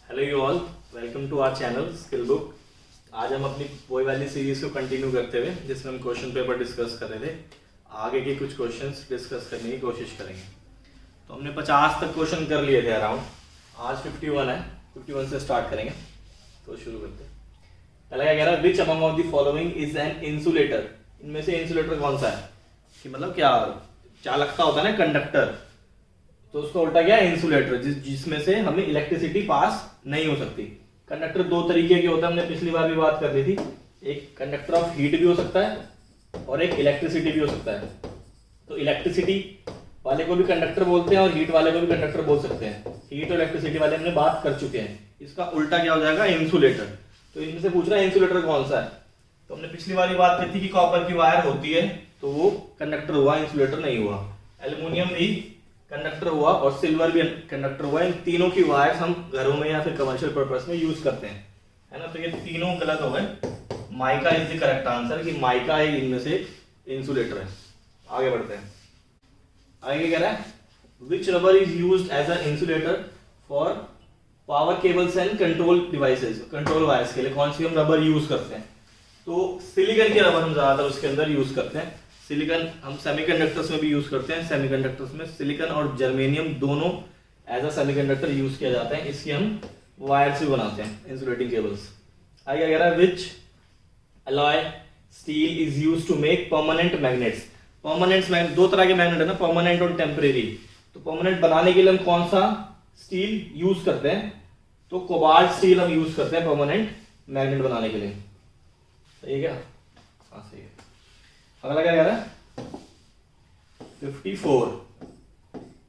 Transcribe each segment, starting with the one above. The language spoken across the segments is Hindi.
Hello you all, welcome to our channel Skill Book. आज हम अपनी वही वाली सीरीज को कंटिन्यू करते हुए जिसमें हम क्वेश्चन पेपर डिस्कस कर रहे थे, आगे के कुछ क्वेश्चंस डिस्कस करने की कोशिश करेंगे। तो हमने 50 तक क्वेश्चन कर लिए थे अराउंड, आज 51 है। 51 से स्टार्ट करेंगे, तो शुरू करते हैं। पहला क्या कह रहा है, which among of the following is an insulator. इनमें से इंसुलेटर कौन सा है, कि मतलब क्या चालकता होता है ना, कंडक्टर, तो उसका उल्टा क्या है, इंसुलेटर, जिसमें से हमें इलेक्ट्रिसिटी पास नहीं हो सकती। कंडक्टर दो तरीके के होते हैं, हमने पिछली बार भी बात कर ली थी। एक कंडक्टर ऑफ हीट भी हो सकता है और एक इलेक्ट्रिसिटी भी हो सकता है। तो इलेक्ट्रिसिटी वाले को भी कंडक्टर बोलते हैं और हीट वाले को भी कंडक्टर बोल सकते हैं। हीट और इलेक्ट्रिसिटी वाले हमने बात कर चुके हैं। इसका उल्टा क्या हो जाएगा, इंसुलेटर। तो इनमें से पूछ रहा है इंसुलेटर कौन सा है। तो हमने पिछली बार ही बात की थी कि कॉपर की वायर होती है तो वो कंडक्टर हुआ, इंसुलेटर नहीं हुआ। एल्यूमिनियम भी कंडक्टर हुआ और सिल्वर भी कंडक्टर हुआ। इन तीनों की वायर्स हम घरों में या फिर कमर्शियल पर्पस में यूज करते हैं, है ना। तो ये तीनों गलत हो गए। Mica is the correct answer, कि माइका है इनमें से इंसुलेटर है। आगे बढ़ते हैं। आगे कह रहा है, which rubber is used as a insulator for power cables and control devices. Control wires के लिए कौन सी हम रबर यूज करते हैं, तो सिलिकॉन के रबर हम ज्यादातर उसके अंदर यूज करते हैं। सिलिकॉन हम सेमीकंडक्टर्स में भी यूज करते हैं। सेमीकंडक्टर्स में सिलिकॉन और जर्मेनियम दोनों एज अ सेमीकंडक्टर यूज किया जाता है। इसकी हम वायर्स भी बनाते हैं, इंसुलेटिंग केबल्स। आगे कह रहा है, which alloy steel is used to make permanent magnets. Permanent magnet, दो तरह के मैग्नेट है ना, परमानेंट और टेम्परेरी। तो परमानेंट बनाने के लिए हम कौन सा स्टील यूज करते हैं, तो कोबाल्ट स्टील हम यूज करते हैं परमानेंट मैग्नेट बनाने के लिए। सही है क्या? हाँ सही है। अगला क्या कह रहा है, 54।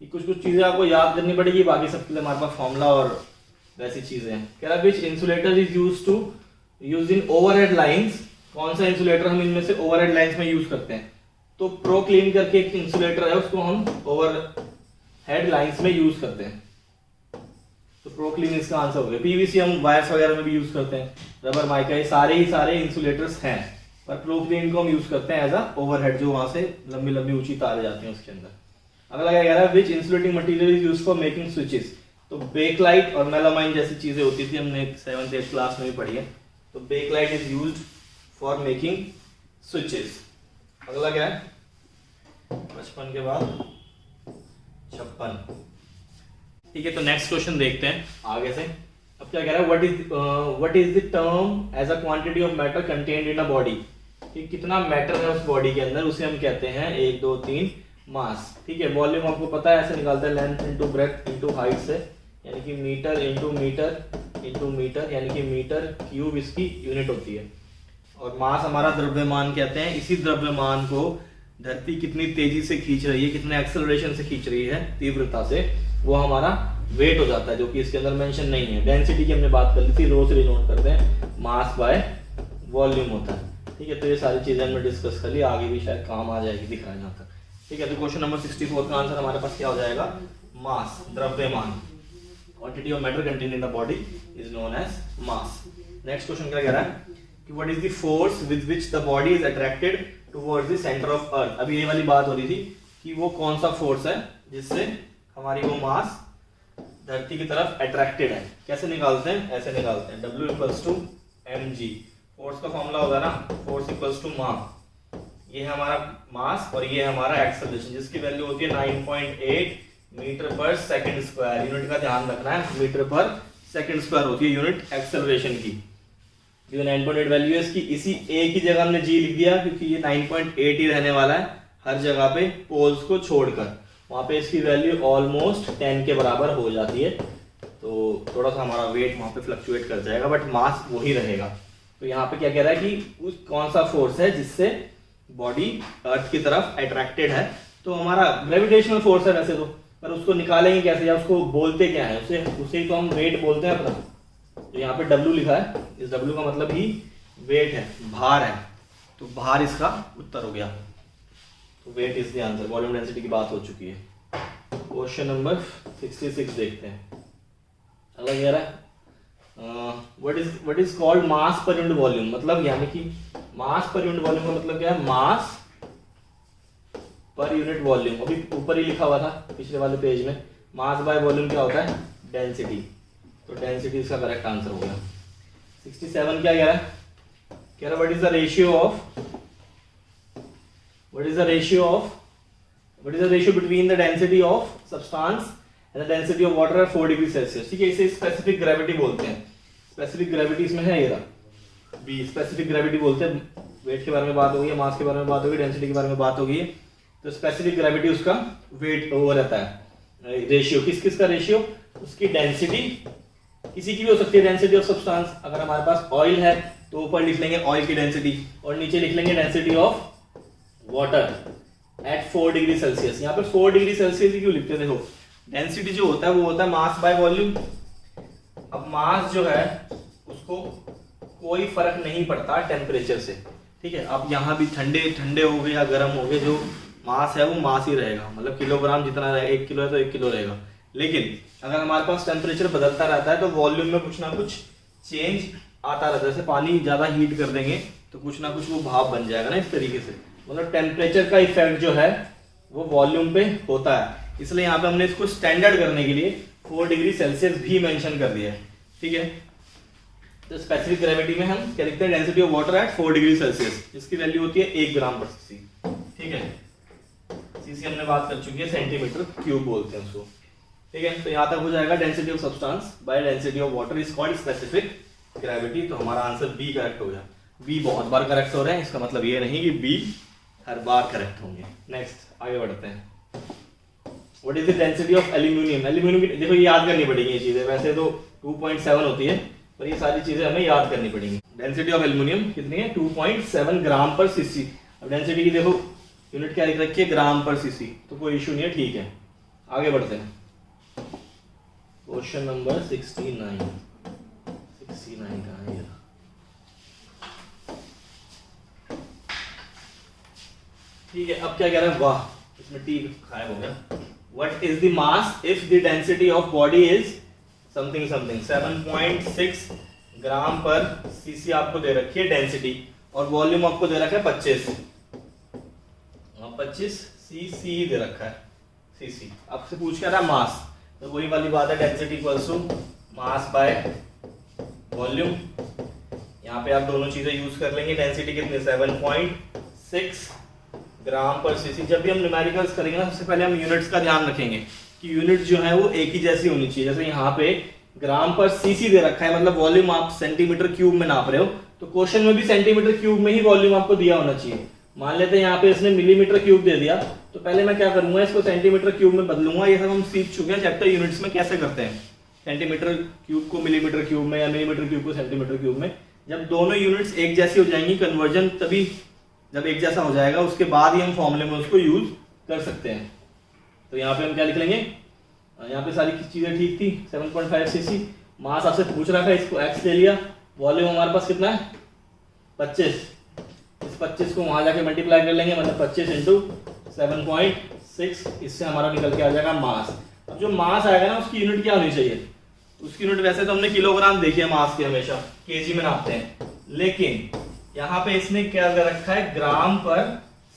ये कुछ चीजें आपको याद करनी पड़ेगी, बाकी सबके लिए हमारे पास फॉर्मूला और वैसी चीजें हैं। कह रहा है, which insulator is used in overhead lines. कौन सा इंसुलेटर हम इनमें से ओवरहेड लाइंस में यूज करते हैं, तो प्रोक्लीन करके एक इंसुलेटर है, उसको हम ओवरहेड लाइंस में यूज करते हैं। तो प्रोक्लीन इसका आंसर हो गया। पीवीसी हम वायर्स वगैरह में भी यूज करते हैं। रबर, माइका, ये सारे इंसुलेटर्स हैं, पर प्रोक्लीन को हम यूज करते हैं एज अ ओवरहेड, जो वहां से लंबी लंबी ऊंची तारें जाती हैं उसके अंदर। अगला क्या कह रहा है, which insulating material is used for making switches. तो बेकलाइट और मेलामाइन जैसी चीजें होती थी, हमने 7th 8th क्लास में भी पढ़ी है। तो Bakelite is used for making switches. अगला क्या है, 55 के बाद 56। ठीक है, तो नेक्स्ट क्वेश्चन देखते हैं आगे से। अब क्या कह रहा है, what is the term as a quantity of matter contained in a body. कि कितना मैटर है उस बॉडी के अंदर, उसे हम कहते हैं 1 2 3 मास। ठीक है, वॉल्यूम आपको पता है, ऐसे निकालते हैं length into breadth into height से, यानी कि मीटर इंटू मीटर यानी कि मीटर क्यूब इसकी यूनिट होती है। और मास हमारा द्रव्यमान कहते हैं। इसी द्रव्यमान को धरती कितनी तेजी से खींच रही है, कितने एक्सेलरेशन से खींच रही है, तीव्रता से, वो हमारा वेट हो जाता है, जो कि इसके अंदर मेंशन नहीं है। डेंसिटी की हमने बात कर ली थी, रो से डिनोट करते हैं, मास बाय वॉल्यूम होता है। ठीक है, तो ये सारी चीजें हमने डिस्कस कर ली, आगे भी शायद काम आ जाएगी, दिख रहा है जहां तक। ठीक है, तो क्वेश्चन नंबर 64 का आंसर हमारे पास क्या हो जाएगा, मास, द्रव्यमान। Quantity of matter contained in the body is known as mass. Next question क्या कह रहा है, कि what is the force with which the body is attracted towards the centre of Earth. अभी ये वाली बात हो रही थी कि वो कौन सा फोर्स है जिससे हमारी वो मास धरती की तरफ अट्रैक्टेड है। कैसे निकालते हैं, ऐसे निकालते हैं, W equals to mg। Force का फॉर्मूला होगा ना, फोर्स इक्वल्स टू मास। ये है हमारा मास और ये है हमारा एक्सेलरेशन, जिसकी वैल्यू होती है 9.8 मीटर पर सेकंड स्क्वायर। यूनिट का ध्यान रखना है, मीटर पर सेकंड स्क्वायर होती है यूनिट एक्सेलरेशन की। जो 9.8 वैल्यू है इसकी, इसी a की जगह हमने g लिख दिया, क्योंकि ये 9.8 ही रहने वाला है हर जगह पे, पोल्स को छोड़कर। वहां पे इसकी वैल्यू ऑलमोस्ट 10 के बराबर हो जाती है, तो थोड़ा सा हमारा वेट वहां पे फ्लक्चुएट कर जाएगा, बट मास वही रहेगा। तो यहाँ पे क्या कह रहा है कि उस कौन सा फोर्स है जिससे बॉडी अर्थ की तरफ अट्रैक्टेड है। तो हमारा ग्रेविटेशनल फोर्स है वैसे तो, पर उसको निकालेंगे कैसे, या उसको बोलते क्या है, उसे ही तो हम वेट बोलते हैं अपना। तो यहाँ पे W लिखा है, इस W का मतलब ही वेट है, भार है। तो भार इसका उत्तर हो गया। तो weight is the answer. Volume density की बात हो चुकी है। क्वेश्चन नंबर 66 देखते हैं। अगला कह रहा है, what is called mass per unit volume. मतलब यानी कि मास पर यूनिट वॉल्यूम का मतलब क्या है, मास पर यूनिट वॉल्यूम। अभी ऊपर ही लिखा हुआ था पिछले वाले पेज में, मास बाय वॉल्यूम क्या होता है, डेंसिटी। तो डेंसिटी इसका करेक्ट आंसर हो गया। 67 क्या कह रहा है? कह रहा what is the ratio between the density of substance and the density of water at 4 degree Celsius. ठीक है, इसे स्पेसिफिक ग्रेविटी बोलते हैं। स्पेसिफिक ग्रेविटी इसमें है ये रहा बी, स्पेसिफिक ग्रेविटी बोलते हैं। वेट के बारे में बात होगी, मास के बारे में बात होगी, डेंसिटी के बारे में बात होगी। तो स्पेसिफिक ग्रेविटी उसका वेट वो रहता है, रेशियो। किस किस का रेशियो? उसकी डेंसिटी, किसी की भी हो सकती है डेंसिटी ऑफ सब्सटेंस। अगर हमारे पास ऑयल है तो ऊपर लिख लेंगे ऑयल की डेंसिटी और नीचे लिख लेंगे density of water at 4 degree Celsius. यहाँ पे 4 डिग्री सेल्सियस ही क्यों लिखते हैं? देखो डेंसिटी जो होता है वो होता है मास बाय वॉल्यूम। अब मास जो है उसको कोई फर्क नहीं पड़ता टेम्परेचर से। ठीक है, अब यहाँ भी ठंडे हो गए या गर्म हो गए, जो मास है वो मास ही रहेगा। मतलब किलोग्राम जितना रहेगा, 1 किलो है तो 1 किलो रहेगा। लेकिन अगर हमारे पास टेम्परेचर बदलता रहता है तो वॉल्यूम में कुछ ना कुछ चेंज आता रहता है। जैसे पानी ज्यादा हीट कर देंगे तो कुछ ना कुछ वो भाप बन जाएगा ना, इस तरीके से। मतलब टेम्परेचर का इफेक्ट जो है वो वॉल्यूम पे होता है। इसलिए यहाँ पे हमने इसको स्टैंडर्ड करने के लिए 4 डिग्री सेल्सियस भी मेंशन कर दिया है। ठीक है, तो स्पेसिफिक ग्रेविटी में हम क्या लिखते हैं? Density of water at 4 degree Celsius. इसकी वैल्यू होती है 1 ग्राम पर सीसी। ठीक है, सीसी हमने बात कर चुकी है, सेंटीमीटर क्यूब बोलते हैं उसको। ठीक है, तो यहाँ तक हो जाएगा। Density of substance by density of water is called specific gravity. तो हमारा आंसर बी करेक्ट हो गया। बी बहुत बार करेक्ट हो रहे हैं, इसका मतलब ये नहीं कि बी हर बार करेक्ट होंगे। नेक्स्ट आगे बढ़ते हैं। What is the density of aluminium? Aluminium की देखो ये याद करनी पड़ेगी ये चीजें। वैसे तो 2.7 होती है पर ये सारी चीजें हमें याद करनी पड़ेंगी। डेंसिटी ऑफ एल्यूमिनियम कितनी है? 2.7 ग्राम पर सीसी। अब डेंसिटी की देखो यूनिट क्या लिख रखी है? ग्राम पर सीसी। तो कोई इशू नहीं है, ठीक है। आगे बढ़ते हैं। क्वेश्चन नंबर 69 का है ये। ठीक है, अब क्या कह रहा है? वाह, इसमें टी गायब हो गया। What is the mass if the density of body is something something. 7.6 gram per CC आपको दे रखी है डेंसिटी, और वॉल्यूम आपको दे रखा है 25 सीसी दे रखा है। सीसी आपसे पूछ क्या रहा है? मास। तो वही वाली बात है, density equals to mass by volume. यहाँ पे आप दोनों चीजें यूज कर लेंगे। डेंसिटी कितनी? 7.6 ग्राम पर सीसी। जब भी हम न्यूमेरिकल्स करेंगे ना, सबसे पहले हम यूनिट्स का ध्यान रखेंगे कि यूनिट जो है वो एक ही जैसी होनी चाहिए। जैसे यहाँ पे ग्राम पर सीसी दे रखा है, मतलब वॉल्यूम आप सेंटीमीटर क्यूब में नाप रहे हो, तो क्वेश्चन में भी सेंटीमीटर क्यूब में ही वॉल्यूम आपको दिया होना चाहिए। मान लेते हैं यहाँ पे इसने मिलीमीटर क्यूब दे दिया, तो पहले मैं क्या करूंगा? इसको सेंटीमीटर क्यूब में बदलूंगा। ये सब हम सीख चुके हैं चैप्टर यूनिट्स में कैसे करते हैं। सेंटीमीटर क्यूब को मिलीमीटर क्यूब में या मिलीमीटर क्यूब को सेंटीमीटर क्यूब में। जब दोनों यूनिट्स एक जैसी हो जाएंगी, कन्वर्जन तभी जब एक जैसा हो जाएगा, उसके बाद ही हम फॉर्मूले में उसको यूज कर सकते हैं। तो यहाँ पे हम क्या लिख लेंगे? यहाँ पे सारी चीजें ठीक थी। 7.5 सीसी। मास आपसे पूछ रहा था, इसको x ले लिया। वॉल्यूम हमारे पास कितना है? 25। इस 25 को वहां जाके मल्टीप्लाई कर लेंगे, मतलब 25 इंटू 7.6। इससे हमारा निकल के आ जाएगा मास। अब जो मास आएगा ना, उसकी यूनिट क्या होनी चाहिए? उसकी यूनिट वैसे तो हमने किलोग्राम देखी है मास की, हमेशा केजी में नापते हैं, लेकिन यहाँ पे इसने क्या कर रखा है? ग्राम पर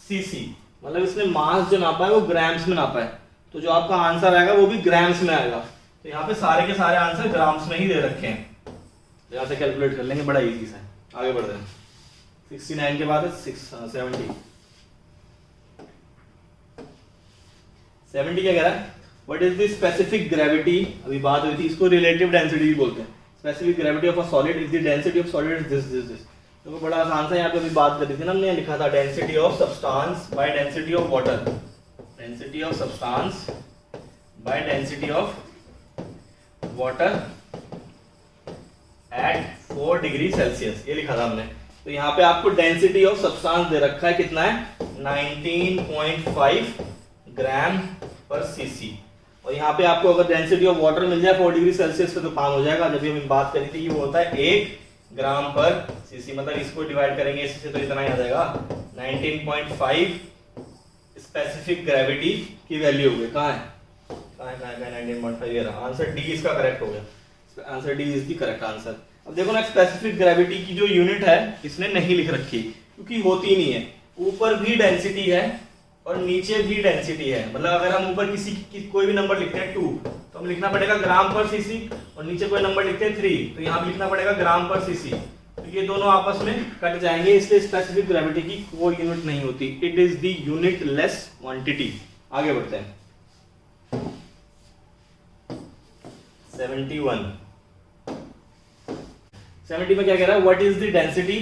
सीसी। मतलब इसने मास जो नापा है वो ग्राम्स में नापा है, तो जो आपका आंसर आएगा वो भी ग्राम्स में आएगा। तो यहाँ पे सारे के सारे आंसर ग्राम्स में ही दे रखे हैं, तो यहाँ से कैलकुलेट कर लेंगे, बड़ा इजी है। आगे बढ़ते हैं। 69 के बाद है 70 क्या कह रहा है? What is the specific gravity? अभी बात हुई थी, इसको रिलेटिव डेंसिटी भी बोलते हैं। Specific gravity of a solid is the density of solid is this. तो बड़ा आसान सा, यहाँ पे अभी बात कर रही थी ना हमने, लिखा था density of substance by density of water. Density of substance by density of water at 4 degree Celsius, ये लिखा था हमने। तो यहाँ पे आपको डेंसिटी ऑफ सब्सटेंस दे रखा है, कितना है? 19.5 ग्राम पर सीसी। और यहाँ पे आपको अगर डेंसिटी ऑफ वाटर मिल जाए 4 डिग्री सेल्सियस पे, तो काम हो जाएगा। जब हम बात करी थी कि वो होता है 1 ग्राम पर सीसी, मतलब इसको डिवाइड करेंगे इससे तो इतना ही आ जाएगा। 19.5 स्पेसिफिक ग्रेविटी की वैल्यू हो गई। कहाँ है 19.5? ये रहा आंसर। डी इसका करेक्ट हो गया। Answer D is the correct answer. अब देखो ना, स्पेसिफिक ग्रेविटी की जो यूनिट है इसने नहीं लिख रखी, क्योंकि होती नहीं है। ऊपर भी डेंसिटी है और नीचे भी डेंसिटी है, मतलब अगर हम ऊपर कोई भी नंबर लिखते हैं 2 तो हम लिखना पड़ेगा ग्राम पर सीसी, और नीचे कोई नंबर लिखते हैं 3 तो यहाँ भी लिखना पड़ेगा ग्राम पर सीसी। तो ये दोनों आपस में कट जाएंगे, इसलिए स्पेसिफिक ग्रेविटी की कोई यूनिट नहीं होती, it is the unitless quantity. आगे बढ़ते हैं 70 में क्या कह रहा है, what is the density,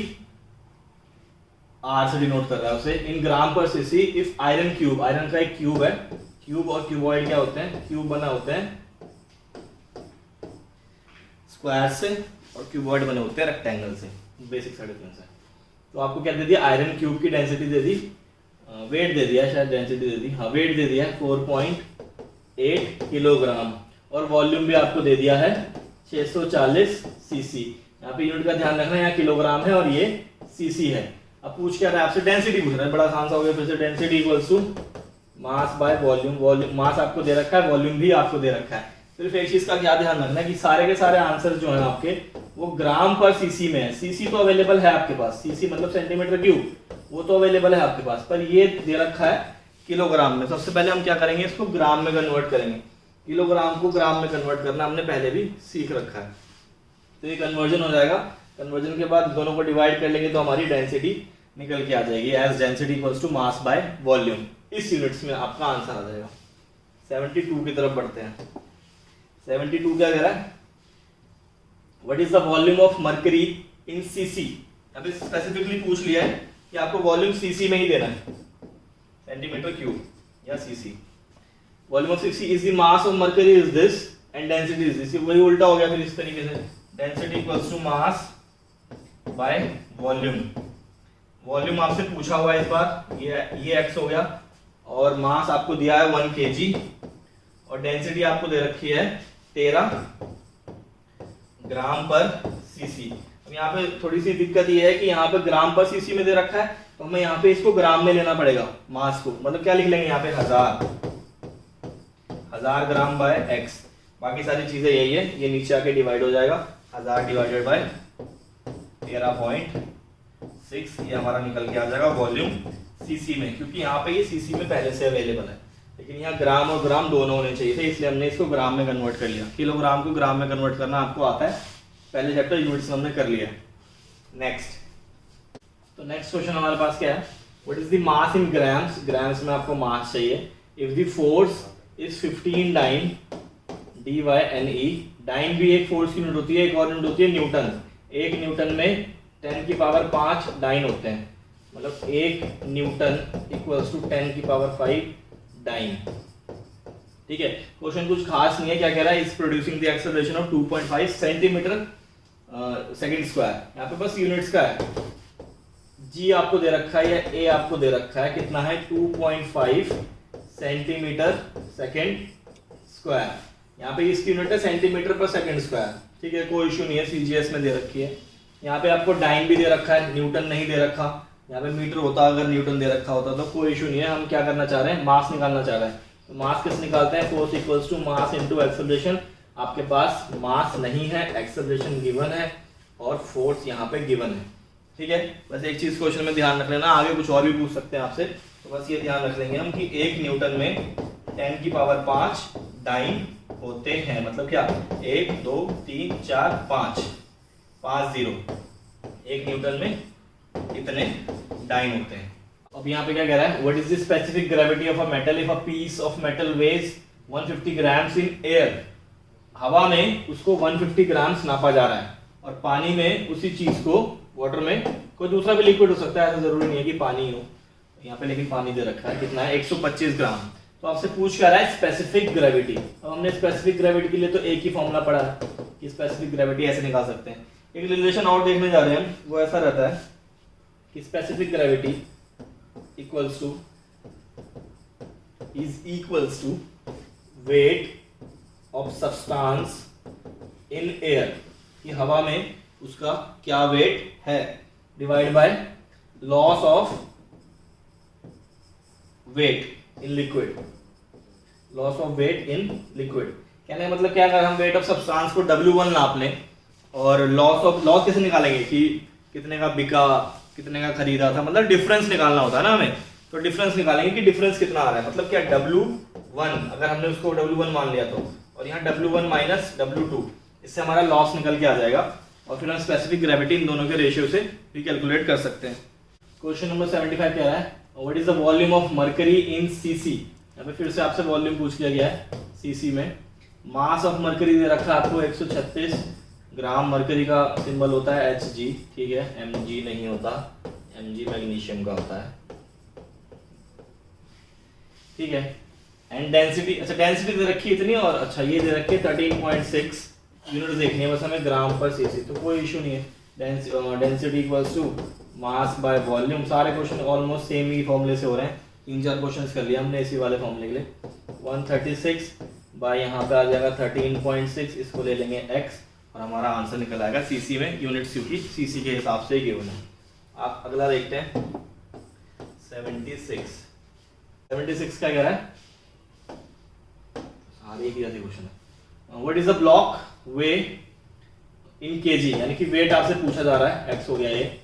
R से डिनोट कर रहा है उसे, in gram per cc if iron cube, iron का एक क्यूब है, क्यूब और क्यूबॉइड क्या होते हैं, क्यूब बना होते हैं स्क्वायर से और क्यूबॉइड बने होते हैं रेक्टेंगल से, बेसिक सा डिफरेंस है। तो आपको क्या दे दिया, आयरन क्यूब की डेंसिटी दे दी, वेट दे दिया, शायद डेंसिटी दे दी, हाँ वेट दे दिया 4.8 किलोग्राम, और वॉल्यूम भी आपको दे दिया है 640 सीसी। यहाँ पे यूनिट का ध्यान रखना है, यहाँ किलोग्राम है और ये सीसी है। अब पूछ क्या रहा है आपसे, डेंसिटी पूछ रहा है, बड़ा आसान सा हो गया फिर से, density equals to mass by volume, volume mass आपको दे रखा है, वॉल्यूम भी आपको दे रखा है। सिर्फ एक चीज का क्या ध्यान रखना है कि सारे के सारे आंसर जो है आपके वो ग्राम पर सीसी में है, सीसी तो अवेलेबल है आपके पास, सीसी मतलब सेंटीमीटर क्यूब, वो तो अवेलेबल है आपके पास, पर ये दे रखा है किलोग्राम में। सबसे पहले हम क्या करेंगे, इसको ग्राम में कन्वर्ट करेंगे, किलोग्राम को ग्राम में कन्वर्ट करना हमने पहले भी सीख रखा है। तो ये कन्वर्जन हो जाएगा, कन्वर्जन के बाद दोनों को डिवाइड कर लेंगे तो हमारी डेंसिटी निकल के आ जाएगी, as density equals to mass by volume. इस यूनिट्स में आपका आंसर आ जाएगा। 72 की तरफ बढ़ते हैं। 72 क्या कह रहा है, what is the volume of mercury in CC. अभी स्पेसिफिकली पूछ लिया है कि आपको वॉल्यूम सीसी में ही देना है, सेंटीमीटर क्यूब या cc. Volume of cc is the mass of mercury is this and density is this, वही उल्टा हो गया फिर इस तरीके से, density equals to mass by volume. Volume आपसे पूछा हुआ है इस बार, ये x हो गया, और मास आपको दिया है 1 kg, और डेंसिटी आपको दे रखी है 13 ग्राम पर सीसी। अब यहाँ पे थोड़ी सी दिक्कत ये है कि यहाँ पे ग्राम पर सीसी में दे रखा है, तो हमें यहाँ पे इसको ग्राम में लेना पड़ेगा मास को, मतलब क्या लिख लेंगे यहाँ पे 1000 ग्राम बाय x, बाकी सारी चीजें यही है, ये नीचे आके डिवाइड हो जाएगा, 1000 डिवाइडेड बाय 13.6, ये हमारा निकल के आ जाएगा वॉल्यूम सीसी में, क्योंकि यहाँ पे ये सीसी में पहले से अवेलेबल है, लेकिन यहाँ ग्राम और ग्राम दोनों होने चाहिए थे, इसलिए हमने इसको ग्राम में कन्वर्ट कर लिया। किलोग्राम को ग्राम में कन्वर्ट करना आपको आता है, पहले चैप्टर यूनिट्स में हमने कर लिया। नेक्स्ट, तो नेक्स्ट क्वेश्चन हमारे पास क्या है, what is the mass in grams, grams में आपको मास चाहिए। If the force is 15 dyne DYNE, dyne भी एक फोर्स की यूनिट होती है, एक और यूनिट होती है न्यूटन, एक न्यूटन में 10 की पावर 5 डाइन होते हैं, मतलब 1 न्यूटन इक्वल्स टू 10 की पावर 5 डाइन। ठीक है, क्वेश्चन कुछ खास नहीं है, क्या कह रहा है, is producing the acceleration of 2.5 centimetre second square, यहाँ पे बस यूनिट्स का है, जी आपको दे रखा है या ए आपको दे रखा है, कितना है 2.5 सेंटीमीटर सेकंड स्क्वायर, यहाँ पे इसकी यूनिट है सेंटीमीटर पर सेकंड स्क्वायर। ठीक है, कोई इशू नहीं है, CGS में दे रखी है। यहाँ पे आपको डाइन भी दे रखा है, न्यूटन नहीं दे रखा, यहाँ पे मीटर होता, अगर न्यूटन दे रखा होता तो कोई इशू नहीं है। हम क्या करना चाह रहे हैं, मास निकालना चाह रहे हैं, तो मास किस निकालते हैं, force equals to mass into acceleration. आपके पास मास नहीं है, एक्सेलरेशन गिवन है और फोर्स यहाँ पे गिवन है। ठीक है, बस एक चीज क्वेश्चन में ध्यान रख लेना, आगे कुछ और भी पूछ सकते हैं आपसे, तो बस ये ध्यान रख लेंगे हम कि 1 न्यूटन में 10 की पावर 5 डाइन होते हैं, मतलब क्या 1 2 3 4 5 0, 1 न्यूटन में इतने डाइन होते हैं। अब यहाँ पे क्या कह रहा है, what is the specific gravity of a metal if a piece of metal weighs 150 grams in air. हवा में उसको 150 ग्राम्स नापा जा रहा है, और पानी में उसी चीज को, वाटर में कोई दूसरा भी लिक्विड हो सकता है, ऐसा जरूरी नहीं है कि पानी हो, यहाँ पे लेकिन पानी दे रखा है, कितना है 125 ग्राम। तो आपसे पूछ क्या रहा है, स्पेसिफिक ग्रेविटी। अब हमने स्पेसिफिक ग्रेविटी के लिए तो एक ही फॉर्मूला पढ़ा है कि स्पेसिफिक ग्रेविटी ऐसे निकाल सकते हैं। एक रिलेशन और देखने जा रहे हैं हम, वो ऐसा रहता है कि specific gravity equals to is equals to weight of substance in air, कि हवा में उसका क्या वेट है, divide by loss of weight in liquid, loss of weight in liquid. कहने का मतलब क्या, अगर हम वेट ऑफ सब्सटेंस को W1 नाप लें और लॉस कैसे निकालेंगे कि कितने का बिका, कितने का खरीदा था, मतलब डिफरेंस निकालना होता है ना हमें, तो डिफरेंस निकालेंगे कि डिफरेंस कितना आ रहा है, मतलब क्या W1 अगर हमने उसको W1 मान लिया तो, और यहाँ W1 माइनस W2, इससे हमारा लॉस निकल के आ जाएगा और फिर हम स्पेसिफिक ग्रेविटी इन दोनों के रेशियो से भी कैलकुलेट कर सकते हैं। क्वेश्चन नंबर 75 कह रहा है what is the volume of mercury in CC. यहाँ पे फिर से आपसे वॉल्यूम पूछ लिया गया है सीसी में। मास ऑफ मरकरी दे रखा है आपको 136 ग्राम, मरकरी का सिंबल होता है Hg, ठीक है, Mg नहीं होता, Mg मैग्नीशियम का होता है, ठीक है। एंड डेंसिटी, अच्छा डेंसिटी दे रखी है इतनी, और अच्छा ये दे रखी है 13.6, यूनिट देखनी है बस हमें ग्राम पर सीसी, तो कोई इशू नहीं है। Density equals to mass by volume. सारे क्वेश्चन ऑलमोस्ट सेम ही फॉर्मूले से हो रहे हैं, 3-4 क्वेश्चन कर लिया हमने इसी वाले फॉर्मूले के लिए। 136 बाय यहाँ पे आ जाएगा 13.6, इसको ले लेंगे x और हमारा आंसर निकल आएगा सीसी में, यूनिट्स क्योंकि सीसी के हिसाब से गिवन है। आप अगला देखते हैं 76 क्या कह रहा है, सारे एक ही जैसे क्वेश्चन है। What is the block way in KG, यानी कि वेट आपसे पूछा जा रहा है, x हो गया ये।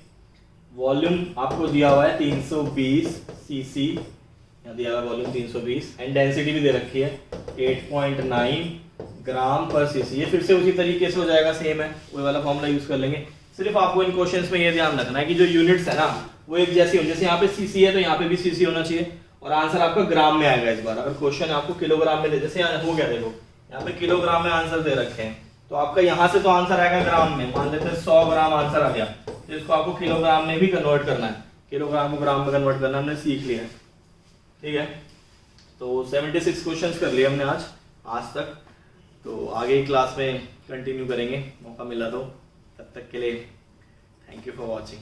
वॉल्यूम आपको दिया हुआ है 320 सीसी, यहाँ दिया हुआ है वॉल्यूम 320, एंड डेंसिटी भी दे रखी है 8.9 ग्राम पर सीसी। ये फिर से उसी तरीके से हो जाएगा, सेम है, वही वाला फॉर्मूला यूज कर लेंगे। सिर्फ आपको इन क्वेश्चंस में ये ध्यान रखना है कि जो यूनिट्स है ना वो एक जैसी हो, जैसे यहाँ पे सीसी है तो यहाँ पे भी सीसी होना चाहिए, और आंसर आपका ग्राम में आएगा इस बार। अगर क्वेश्चन आपको किलोग्राम में दे, जैसे यहाँ हो गया, देखो यहाँ पे किलोग्राम में आंसर दे रखे हैं, तो आपका यहाँ से तो आंसर आएगा ग्राम में। मान लेते हैं 100 ग्राम आंसर आ गया, तो इसको आपको किलोग्राम में भी कन्वर्ट करना है, किलोग्राम को ग्राम में कन्वर्ट करना हमने सीख लिया है, ठीक है। तो 76 क्वेश्चंस कर लिए हमने आज तक, तो आगे क्लास में कंटिन्यू करेंगे, मौका मिला तो। तब तक के लिए थैंक यू फॉर वॉचिंग।